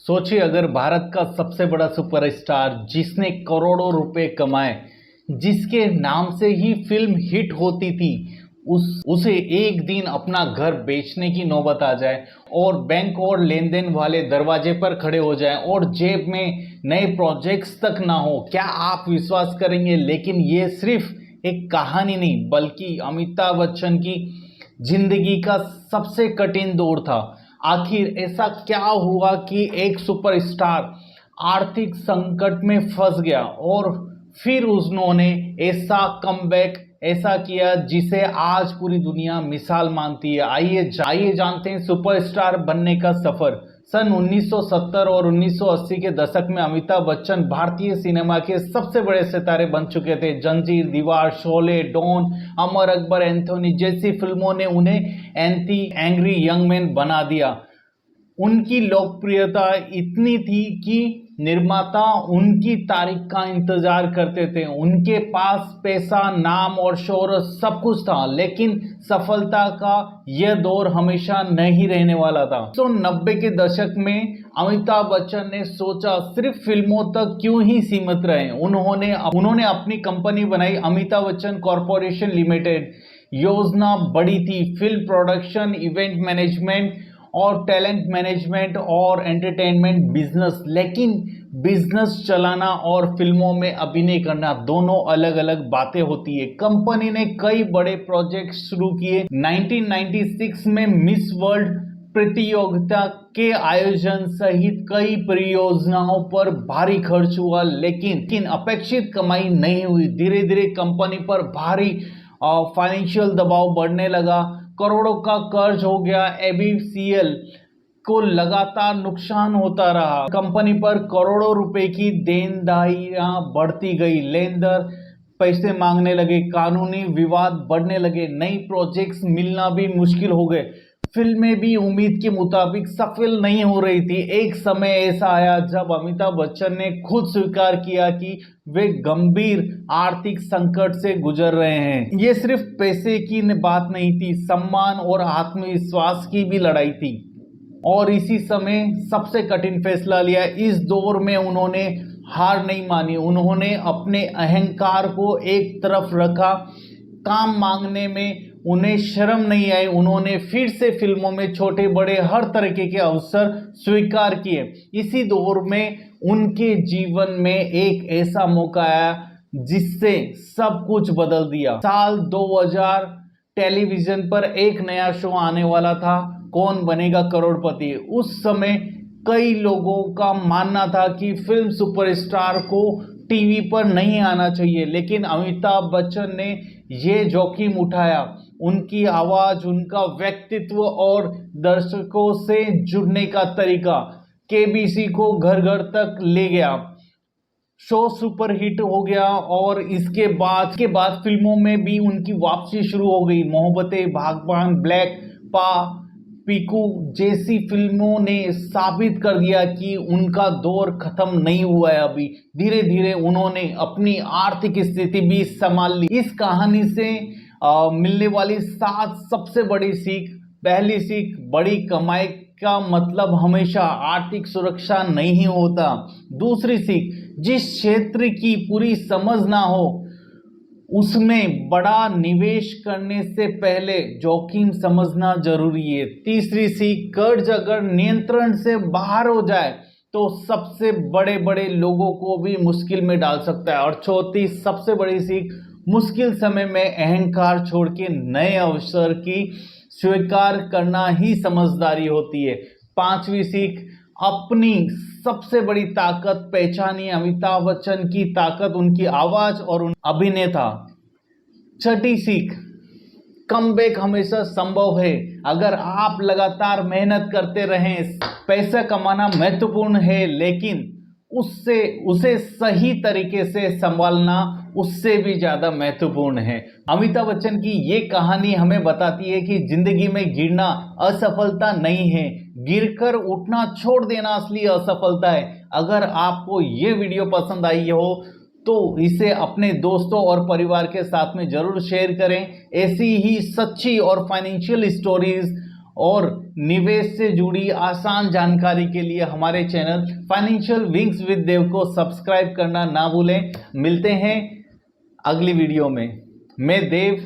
सोचिए अगर भारत का सबसे बड़ा सुपरस्टार जिसने करोड़ों रुपए कमाए, जिसके नाम से ही फिल्म हिट होती थी, उसे एक दिन अपना घर बेचने की नौबत आ जाए और बैंक और लेन देन वाले दरवाजे पर खड़े हो जाएं और जेब में नए प्रोजेक्ट्स तक ना हो, क्या आप विश्वास करेंगे? लेकिन ये सिर्फ एक कहानी नहीं बल्कि अमिताभ बच्चन की जिंदगी का सबसे कठिन दौर था। आखिर ऐसा क्या हुआ कि एक सुपरस्टार आर्थिक संकट में फंस गया और फिर उन्होंने ऐसा कमबैक ऐसा किया जिसे आज पूरी दुनिया मिसाल मानती है। आइए जानते हैं सुपरस्टार बनने का सफर। सन 1970 और 1980 के दशक में अमिताभ बच्चन भारतीय सिनेमा के सबसे बड़े सितारे बन चुके थे। जंजीर, दीवार, शोले, डॉन, अमर अकबर एंथोनी जैसी फिल्मों ने उन्हें एंग्री यंग मैन बना दिया। उनकी लोकप्रियता इतनी थी कि निर्माता उनकी तारीख का इंतजार करते थे। उनके पास पैसा, नाम और शोहरत सब कुछ था, लेकिन सफलता का यह दौर हमेशा नहीं रहने वाला था। 1990 के दशक में अमिताभ बच्चन ने सोचा सिर्फ फिल्मों तक क्यों ही सीमित रहे। उन्होंने अपनी कंपनी बनाई, अमिताभ बच्चन कॉरपोरेशन लिमिटेड। योजना बड़ी थी, फिल्म प्रोडक्शन, इवेंट मैनेजमेंट और टैलेंट मैनेजमेंट और एंटरटेनमेंट बिजनेस। लेकिन बिजनेस चलाना और फिल्मों में अभिनय करना दोनों अलग अलग बातें होती है। कंपनी ने कई बड़े प्रोजेक्ट शुरू किए। 1996 में मिस वर्ल्ड प्रतियोगिता के आयोजन सहित कई परियोजनाओं पर भारी खर्च हुआ, लेकिन अपेक्षित कमाई नहीं हुई। धीरे धीरे कंपनी पर भारी फाइनेंशियल दबाव बढ़ने लगा, करोड़ों का कर्ज हो गया। एबीसीएल को लगातार नुकसान होता रहा, कंपनी पर करोड़ों रुपए की देनदारियां बढ़ती गई, लेनदार पैसे मांगने लगे, कानूनी विवाद बढ़ने लगे, नई प्रोजेक्ट्स मिलना भी मुश्किल हो गए, फिल्में भी उम्मीद के मुताबिक सफल नहीं हो रही थी। एक समय ऐसा आया जब अमिताभ बच्चन ने खुद स्वीकार किया कि वे गंभीर आर्थिक संकट से गुजर रहे हैं। ये सिर्फ पैसे की बात नहीं थी, सम्मान और आत्मविश्वास की भी लड़ाई थी। और इसी समय सबसे कठिन फैसला लिया। इस दौर में उन्होंने हार नहीं मानी, उन्होंने अपने अहंकार को एक तरफ रखा, काम मांगने में उन्हें शर्म नहीं आई। उन्होंने फिर से फिल्मों में छोटे बड़े हर तरीके के अवसर स्वीकार किए। इसी दौर में उनके जीवन में एक ऐसा मौका आया जिससे सब कुछ बदल दिया। साल 2000 टेलीविजन पर एक नया शो आने वाला था, कौन बनेगा करोड़पति। उस समय कई लोगों का मानना था कि फिल्म सुपरस्टार को टीवी पर नहीं आना चाहिए, लेकिन अमिताभ बच्चन ने ये जोखिम उठाया। उनकी आवाज, उनका व्यक्तित्व और दर्शकों से जुड़ने का तरीका केबीसी को घर घर तक ले गया। शो सुपरहिट हो गया और इसके बाद फिल्मों में भी उनकी वापसी शुरू हो गई। मोहब्बतें, भागबान, ब्लैक पा, पीकू जैसी फिल्मों ने साबित कर दिया कि उनका दौर खत्म नहीं हुआ है अभी। धीरे धीरे उन्होंने अपनी आर्थिक स्थिति भी संभाल ली। इस कहानी से मिलने वाली 7 सबसे बड़ी सीख। पहली सीख, बड़ी कमाई का मतलब हमेशा आर्थिक सुरक्षा नहीं होता। दूसरी सीख, जिस क्षेत्र की पूरी समझ ना हो उसमें बड़ा निवेश करने से पहले जोखिम समझना जरूरी है। तीसरी सीख, कर्ज अगर नियंत्रण से बाहर हो जाए तो सबसे बड़े बड़े लोगों को भी मुश्किल में डाल सकता है। और चौथी सबसे बड़ी सीख, मुश्किल समय में अहंकार छोड़ के नए अवसर की स्वीकार करना ही समझदारी होती है। पांचवी सीख, अपनी सबसे बड़ी ताकत पहचानिए। अमिताभ बच्चन की ताकत उनकी आवाज और अभिनय था। छठी सीख, कमबैक हमेशा संभव है अगर आप लगातार मेहनत करते रहें। पैसा कमाना महत्वपूर्ण है, लेकिन उसे सही तरीके से संभालना उससे भी ज्यादा महत्वपूर्ण है। अमिताभ बच्चन की ये कहानी हमें बताती है कि जिंदगी में गिरना असफलता नहीं है, गिरकर उठना छोड़ देना असली असफलता है। अगर आपको ये वीडियो पसंद आई हो तो इसे अपने दोस्तों और परिवार के साथ में जरूर शेयर करें। ऐसी ही सच्ची और फाइनेंशियल स्टोरीज और निवेश से जुड़ी आसान जानकारी के लिए हमारे चैनल फाइनेंशियल विंग्स विद देव को सब्सक्राइब करना ना भूलें। मिलते हैं अगली वीडियो में। मैं देव